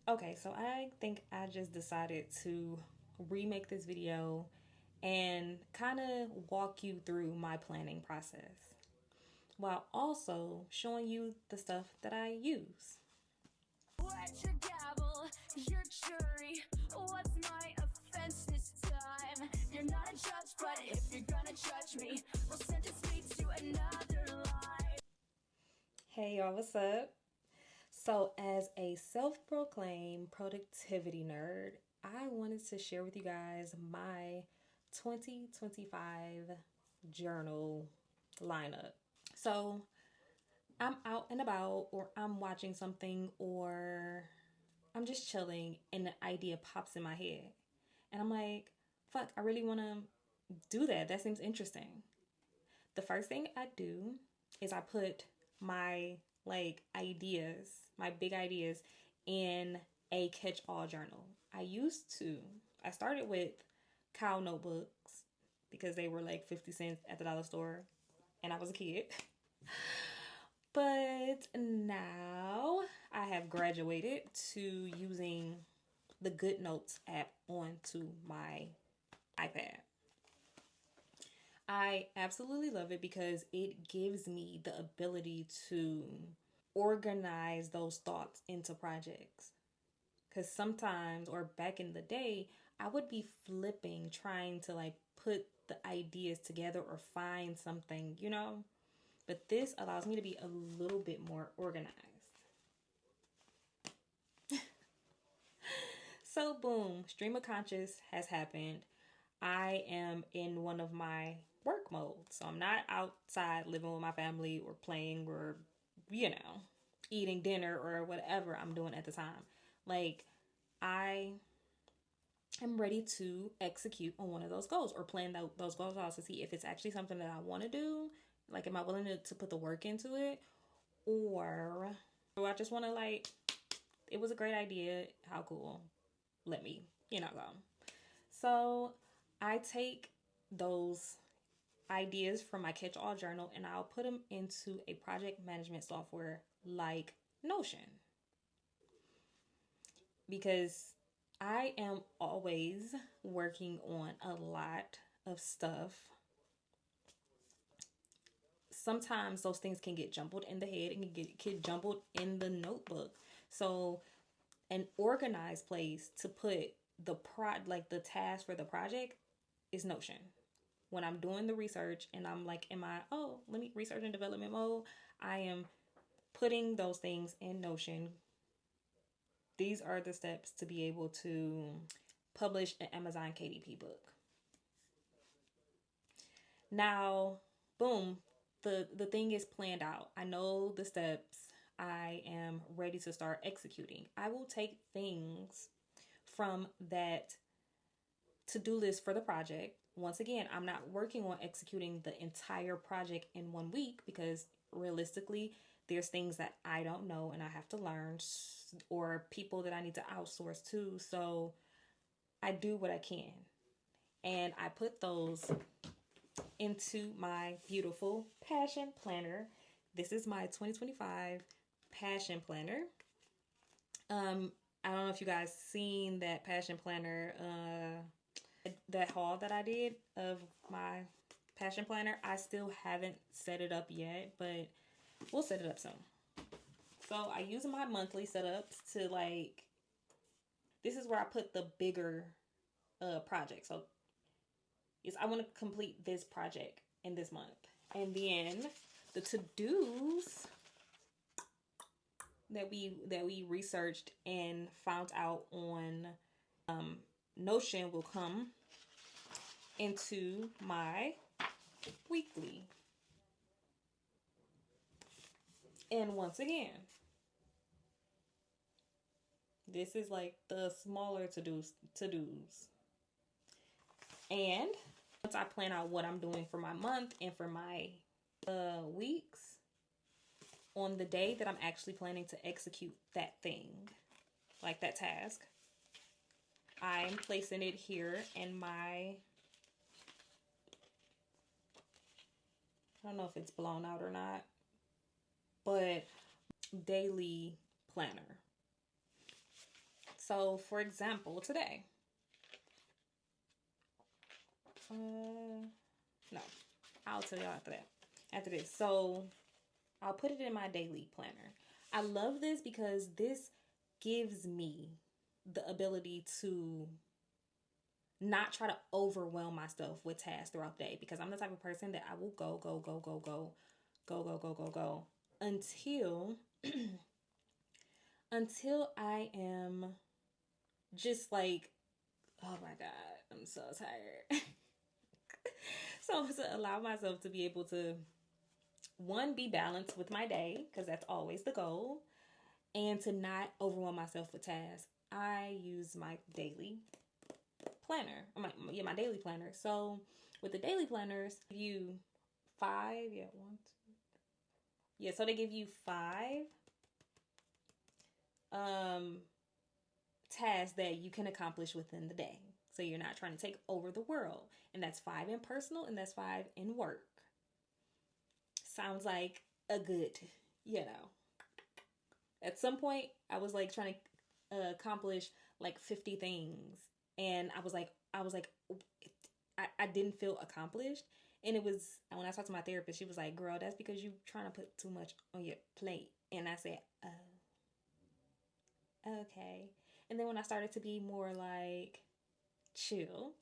Okay, so I think I just decided to remake this video and kind of walk you through my planning process while also showing you the stuff that I use. Wet your gavel, your jury. What's my offense this time? You're not a judge, but if you're gonna judge me, we'll sentence me to another life. Hey y'all, what's up? So, as a self proclaimed productivity nerd, I wanted to share with you guys my 2025 journal lineup. So, I'm out and about, or I'm watching something, or I'm just chilling, and the idea pops in my head. And I'm like, fuck, I really want to do that. That seems interesting. The first thing I do is I put my ideas, my big ideas, in a catch all journal. I started with cow notebooks because they were like 50 cents at the dollar store and I was a kid. But now I have graduated to using the Good Notes app onto my iPad. I absolutely love it because it gives me the ability to organize those thoughts into projects. Because sometimes, or back in the day, I would be flipping, trying to like put the ideas together or find something, you know? But this allows me to be a little bit more organized. So, boom, stream of conscious has happened. I am in one of my work modes. So I'm not outside living with my family or playing or, you know, eating dinner or whatever I'm doing at the time. Like, I am ready to execute on one of those goals or plan those goals out to see if it's actually something that I want to do. Like, am I willing to put the work into it? Or do I just want to, like, it was a great idea. How cool. Let me, go. So I take those ideas from my catch all journal and I'll put them into a project management software like Notion. Because I am always working on a lot of stuff. Sometimes those things can get jumbled in the head and get jumbled in the notebook. So an organized place to put the task for the project is Notion. When I'm doing the research and I'm like in my let me research and development mode, I am putting those things in Notion. These are the steps to be able to publish an Amazon KDP book. Now, boom, the thing is planned out. I know the steps. I am ready to start executing. I will take things from that to-do list for the project. Once again, I'm not working on executing the entire project in 1 week because realistically, there's things that I don't know and I have to learn, or people that I need to outsource to. So I do what I can. And I put those into my beautiful passion planner. This is my 2025 passion planner. I don't know if you guys seen that passion planner, that haul that I did of my passion planner. I still haven't set it up yet, but we'll set it up soon. So I use my monthly setups to this is where I put the bigger project. So yes, I want to complete this project in this month. And then the to-dos that we researched and found out on Notion will come into my weekly. And once again, this is like the smaller to-dos. And once I plan out what I'm doing for my month and for my weeks, on the day that I'm actually planning to execute that thing, like that task, I'm placing it here in my, I don't know if it's blown out or not, but daily planner. So, for example, today, no, I'll tell y'all after that. After this, so I'll put it in my daily planner. I love this because this gives me the ability to not try to overwhelm myself with tasks throughout the day, because I'm the type of person that I will go until until I am just like, oh my God, I'm so tired. So to allow myself to be able to, one, be balanced with my day, because that's always the goal, and to not overwhelm myself with tasks, I use my daily planner. My daily planner. So with the daily planners, you five, yeah, one, two, yeah. So they give you five tasks that you can accomplish within the day. So you're not trying to take over the world, and that's five in personal, and that's five in work. Sounds like a good, you know. At some point, I was like trying to accomplish like 50 things, and I didn't feel accomplished. And it was when I talked to my therapist, she was like, "Girl, that's because you trying to put too much on your plate." And I said, "Oh, okay." And then when I started to be more like chill,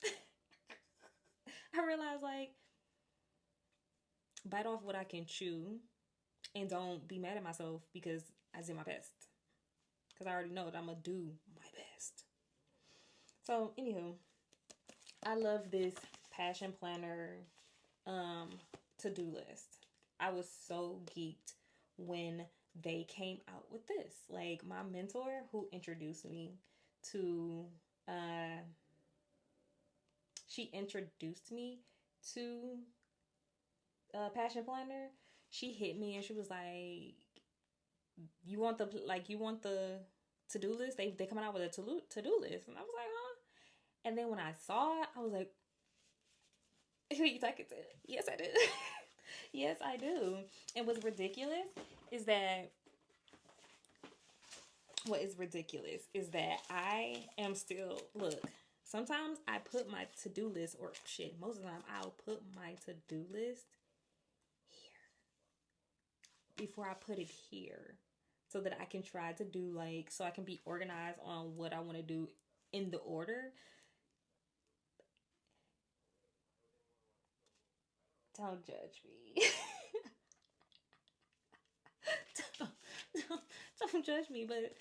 I realized, like, bite off what I can chew, and don't be mad at myself because I did my best. Because I already know that I'm going to do my best. So, anywho, I love this passion planner to-do list. I was so geeked when they came out with this. Like, my mentor who introduced me to she introduced me to passion planner. She hit me and she was like, you want the to-do list? They coming out with a to-do list. And I was like, huh? And then when I saw it, I was like, who you talking to? Yes, I do. Yes, I do. And what's ridiculous is that I am still, look, sometimes I put my to-do list, or shit, most of the time I'll put my to-do list here before I put it here, so that I can try to do, like, so I can be organized on what I want to do in the order. Don't judge me. don't, don't judge me, but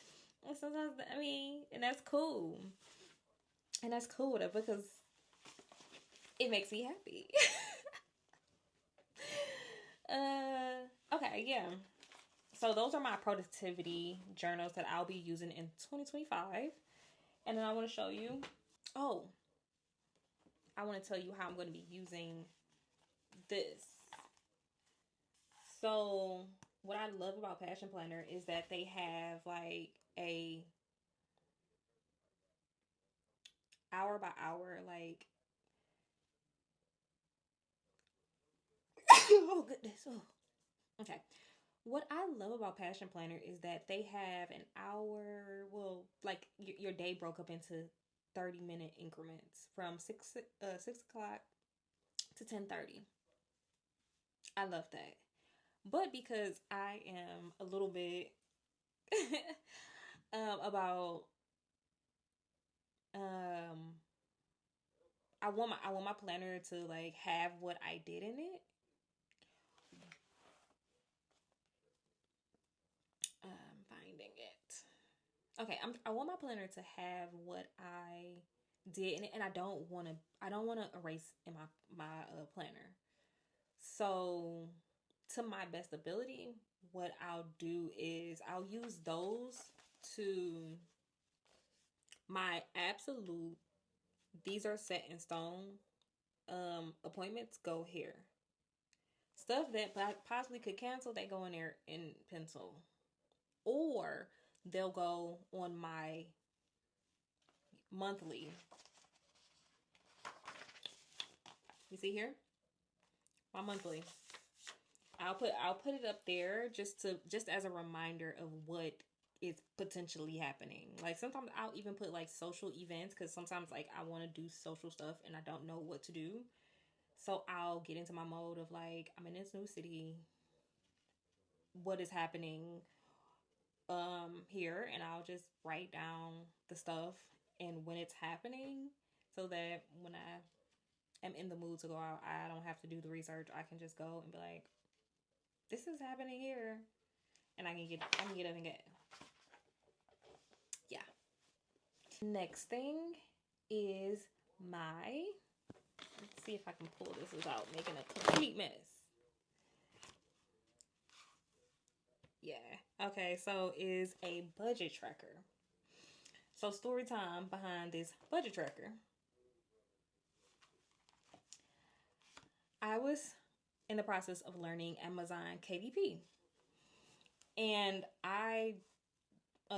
sometimes, I mean, and that's cool. And that's cool because it makes me happy. Okay, yeah. So those are my productivity journals that I'll be using in 2025. And then I want to show you. Oh, I want to tell you how I'm going to be using this. So what I love about Passion Planner is that they have like a hour by hour, like, oh goodness. Oh. Okay. What I love about Passion Planner is that they have an hour, well, like your day broke up into 30-minute increments from 6 o'clock to 10:30. I love that. But because I am a little bit about um I want my planner to like have what I did in it. Finding it. Okay, I want my planner to have what I did in it, and I don't want to erase in my planner. So, to my best ability, what I'll do is I'll use those to my absolute, these are set in stone appointments go here. Stuff that possibly could cancel, they go in there in pencil. Or they'll go on my monthly. You see here? My monthly. I'll put it up there just as a reminder of what is potentially happening. Like sometimes I'll even put like social events because sometimes like I want to do social stuff and I don't know what to do. So I'll get into my mode of like, I'm in this new city. What is happening here? And I'll just write down the stuff and when it's happening so that when I am in the mood to go out, I don't have to do the research. I can just go and be like, this is happening here. And I can get up and get. Yeah. Next thing is let's see if I can pull this without making a complete mess. Yeah. Okay, so is a budget tracker. So story time behind this budget tracker. I was in the process of learning Amazon KDP. And I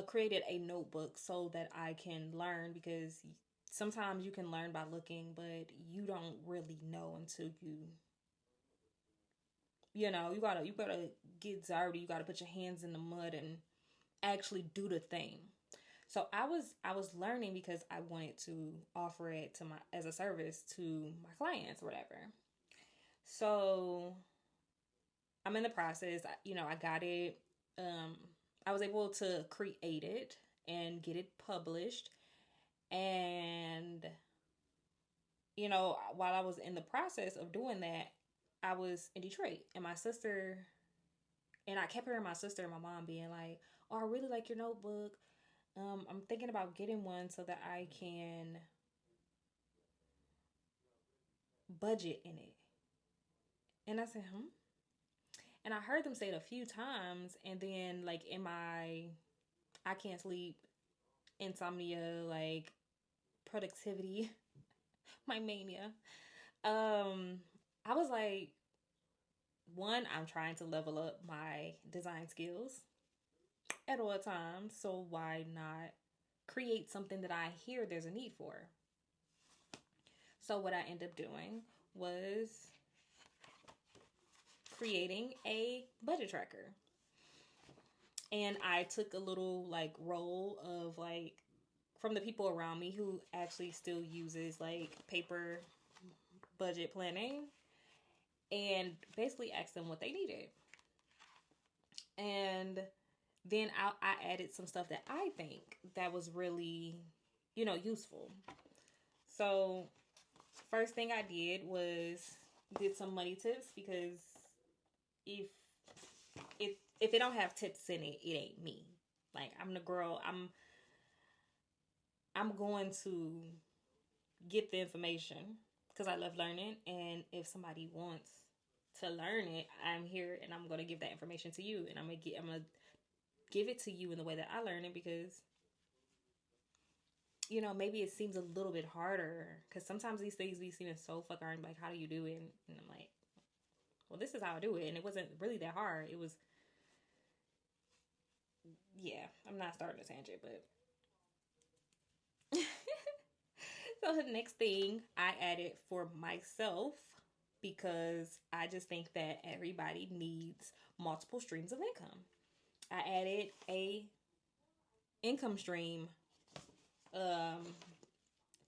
created a notebook so that I can learn because sometimes you can learn by looking, but you don't really know until you gotta get dirty. You gotta put your hands in the mud and actually do the thing. So I was learning because I wanted to offer it to my as a service to my clients or whatever. So I'm in the process. I got it. Um, I was able to create it and get it published. And while I was in the process of doing that, I was in Detroit, and my sister and I kept hearing my sister and my mom being like, "Oh, I really like your notebook. I'm thinking about getting one so that I can budget in it." And I said, "Hmm." And I heard them say it a few times, and then like in my I can't sleep, insomnia, like productivity, my mania. Um, I was like, one, I'm trying to level up my design skills at all times, so why not create something that I hear there's a need for? So what I ended up doing was creating a budget tracker. And I took a little like role of like from the people around me who actually still uses like paper budget planning and basically asked them what they needed. And then I added some stuff that I think that was really, useful. So first thing I did was did some money tips because if if it don't have tips in it, it ain't me. Like I'm the girl. I'm going to get the information because I love learning, and if somebody wants to learn it, I'm here and I'm gonna give that information to you, and I'm gonna give it to you in the way that I learn it because maybe it seems a little bit harder because sometimes these things be seeming so fucking hard. Like, how do you do it? And I'm like, well, this is how I do it, and it wasn't really that hard. It was, yeah. I'm not starting a tangent, but so the next thing I added for myself because I just think that everybody needs multiple streams of income. I added a income stream um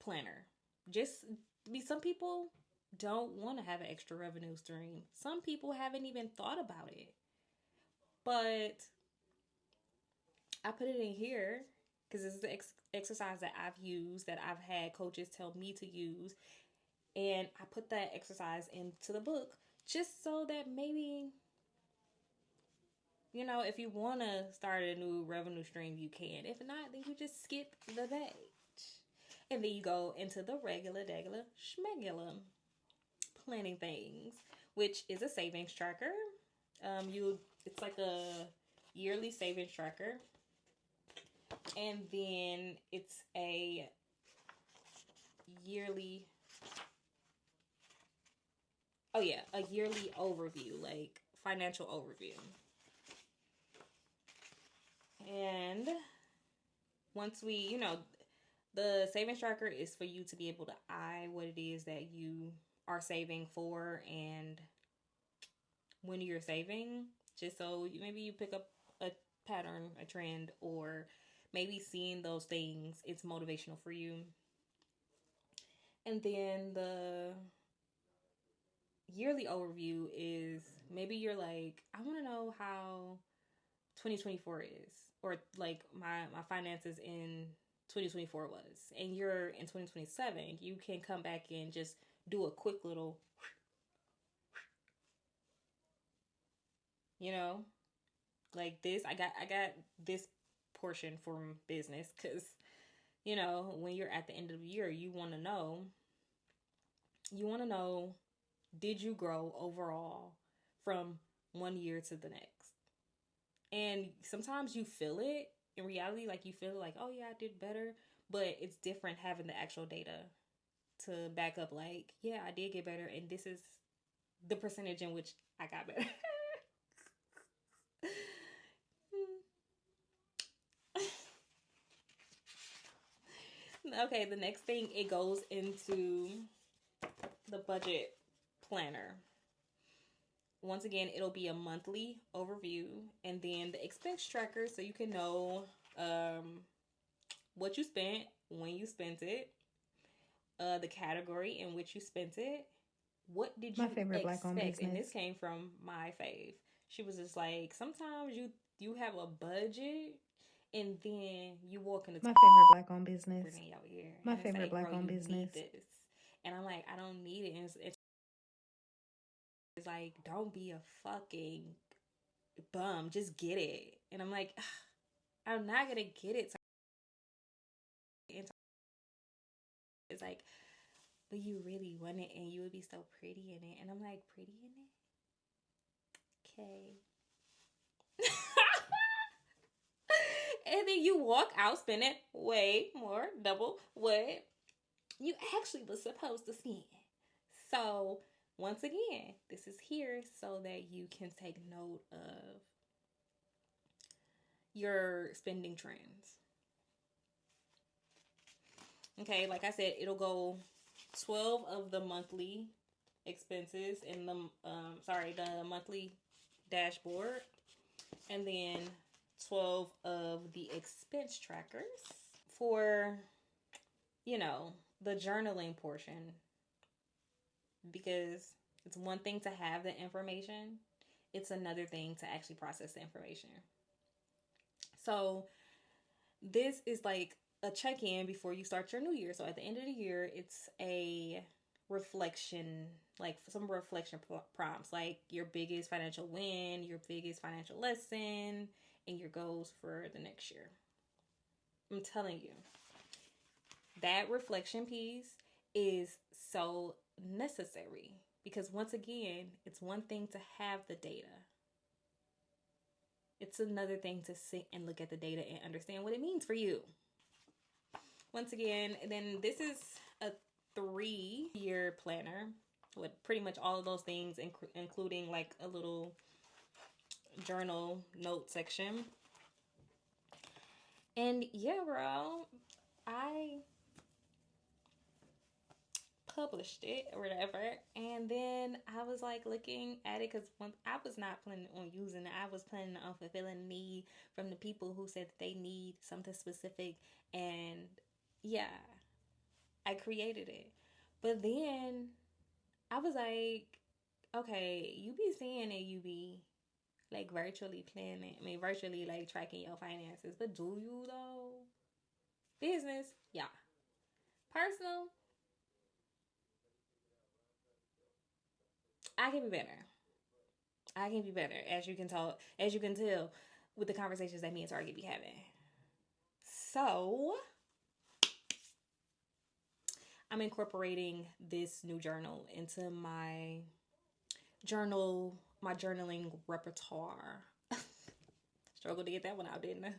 planner. Just be some people don't want to have an extra revenue stream. Some people haven't even thought about it. But I put it in here because this is the exercise that I've used, that I've had coaches tell me to use. And I put that exercise into the book just so that maybe, if you want to start a new revenue stream, you can. If not, then you just skip the page. And then you go into the regular, schmegular planning things, which is a savings tracker. It's like a yearly savings tracker. And then it's a yearly a yearly overview, like financial overview. And once the savings tracker is for you to be able to eye what it is that you are saving for and when you're saving, just so maybe you pick up a pattern, a trend, or maybe seeing those things, it's motivational for you. And then the yearly overview is maybe you're like, I want to know how 2024 is, or like my finances in 2024 was, and you're in 2027, you can come back and just do a quick little, you know, like this. I got this portion from business because when you're at the end of the year, you want to know, did you grow overall from one year to the next? And sometimes you feel it in reality, like you feel like, oh yeah, I did better, but it's different having the actual data to back up, like, yeah, I did get better, and this is the percentage in which I got better. Okay, the next thing, it goes into the budget planner. Once again, it'll be a monthly overview, and then the expense tracker, so you can know what you spent, when you spent it, the category in which you spent it, what did you My favorite Black-owned expect. And business. this came from my fave. She was just like, sometimes you have a budget, and then you walk in the My favorite Black-owned business. in your ear. My and it's favorite like, bro, Black-owned you business. need this. And I'm like, I don't need it. And it's like, don't be a fucking bum. Just get it. And I'm like, I'm not gonna get it. It's like, but you really want it, and you would be so pretty in it. And I'm like, pretty in it? Okay. And then you walk out spending way more, double what you actually was supposed to spend. So once again, this is here so that you can take note of your spending trends. Okay, like I said, it'll go 12 of the monthly expenses in the monthly dashboard, and then 12 of the expense trackers. For the journaling portion, because it's one thing to have the information, it's another thing to actually process the information. So this is like a check-in before you start your new year. So at the end of the year, it's a reflection, like some reflection prompts, like your biggest financial win, your biggest financial lesson, and your goals for the next year. I'm telling you, that reflection piece is so necessary, because once again, it's one thing to have the data. It's another thing to sit and look at the data and understand what it means for you. Once again, then this is a 3-year planner with pretty much all of those things, including like a little journal note section. And yeah, bro, I published it or whatever, and then I was like looking at it, because I was not planning on using it. I was planning on fulfilling a need from the people who said that they need something specific, and yeah, I created it. But then I was like, okay, you be saying that you be like virtually planning, virtually like tracking your finances, but do you though? Business, yeah. Personal, I can be better. I can be better, as you can tell with the conversations that me and Target be having. So I'm incorporating this new journal into my journaling repertoire. Struggled to get that one out, didn't I?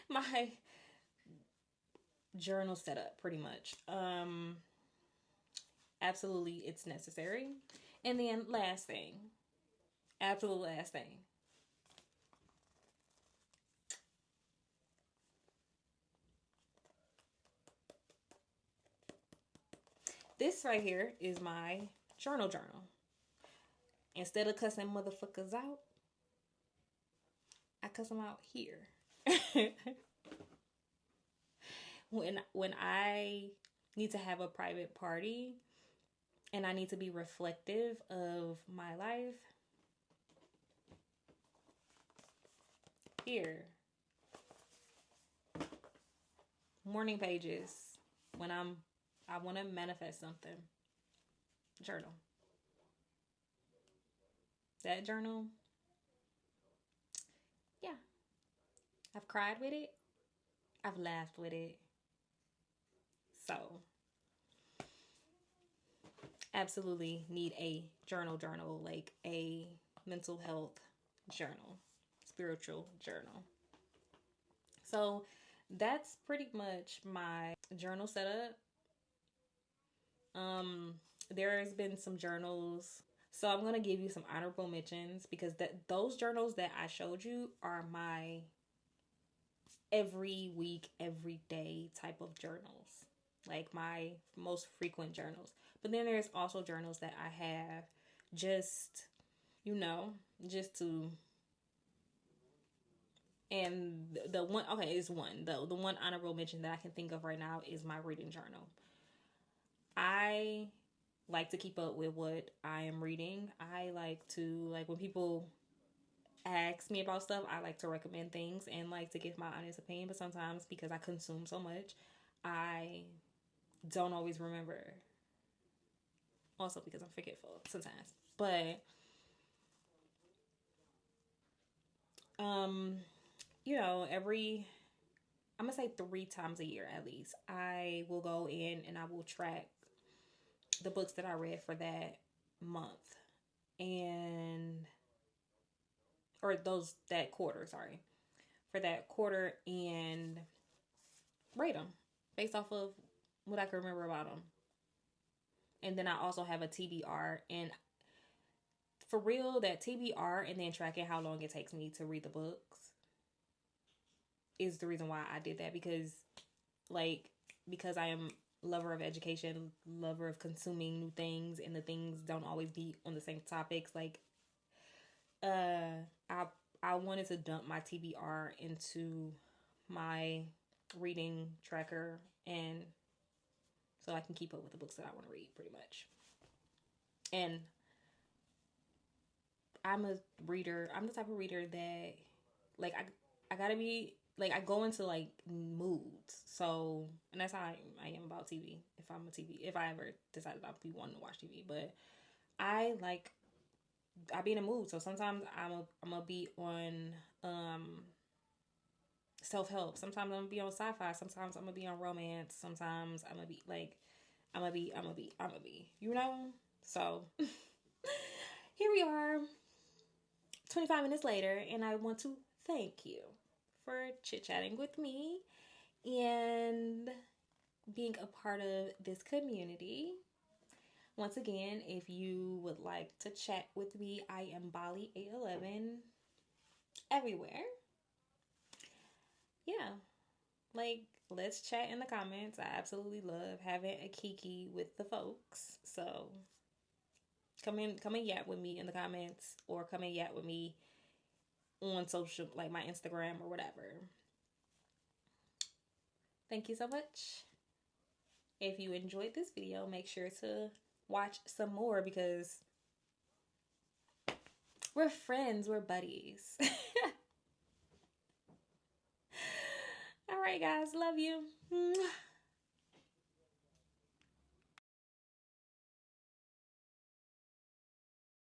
My journal setup, pretty much. Absolutely, it's necessary. And then last thing, absolute last thing. This right here is my journal. Instead of cussing motherfuckers out, cuss them out here. when I need to have a private party and I need to be reflective of my life, here. Morning pages. When I want to manifest something. Journal. That journal. Yeah. I've cried with it. I've laughed with it. So, absolutely need a journal, like a mental health journal, spiritual journal. So, that's pretty much my journal setup. There has been some journals. So I'm going to give you some honorable mentions because those journals that I showed you are my every week, every day type of journals. Like my most frequent journals. But then there's also journals that I have just, just to. And the one, okay, is one though. The one honorable mention that I can think of right now is my reading journal. I like to keep up with what I am reading. I like to, like, when people ask me about stuff, I like to recommend things and like to give my honest opinion. But sometimes because I consume so much, I don't always remember. Also because I'm forgetful sometimes. But I'm gonna say 3 times a year at least, I will go in and I will track the books that I read for that month that quarter, for that quarter, and rate them based off of what I can remember about them. And then I also have a TBR, and for real, that TBR and then tracking how long it takes me to read the books is the reason why I did that, because I am lover of education, lover of consuming new things, and the things don't always be on the same topics. Like, I wanted to dump my TBR into my reading tracker, and so I can keep up with the books that I want to read, pretty much. And I'm a reader. I'm the type of reader that, like, I gotta be, like, I go into, like, moods. So, and that's how I am about TV. If I ever decided I'd be wanting to watch TV. But I be in a mood. So sometimes I'm gonna be on self-help. Sometimes I'm gonna be on sci-fi. Sometimes I'm gonna be on romance. Sometimes I'm gonna be like, I'm gonna be, So here we are, 25 minutes later, and I want to thank you for chit-chatting with me and being a part of this community. Once again, if you would like to chat with me, I am Bali811 everywhere. Yeah, like, let's chat in the comments. I absolutely love having a kiki with the folks. So come and yap with me in the comments, or come and yap with me on social, like my Instagram or whatever. Thank you so much. If you enjoyed this video, make sure to watch some more, because we're friends, we're buddies. All right, guys, love you.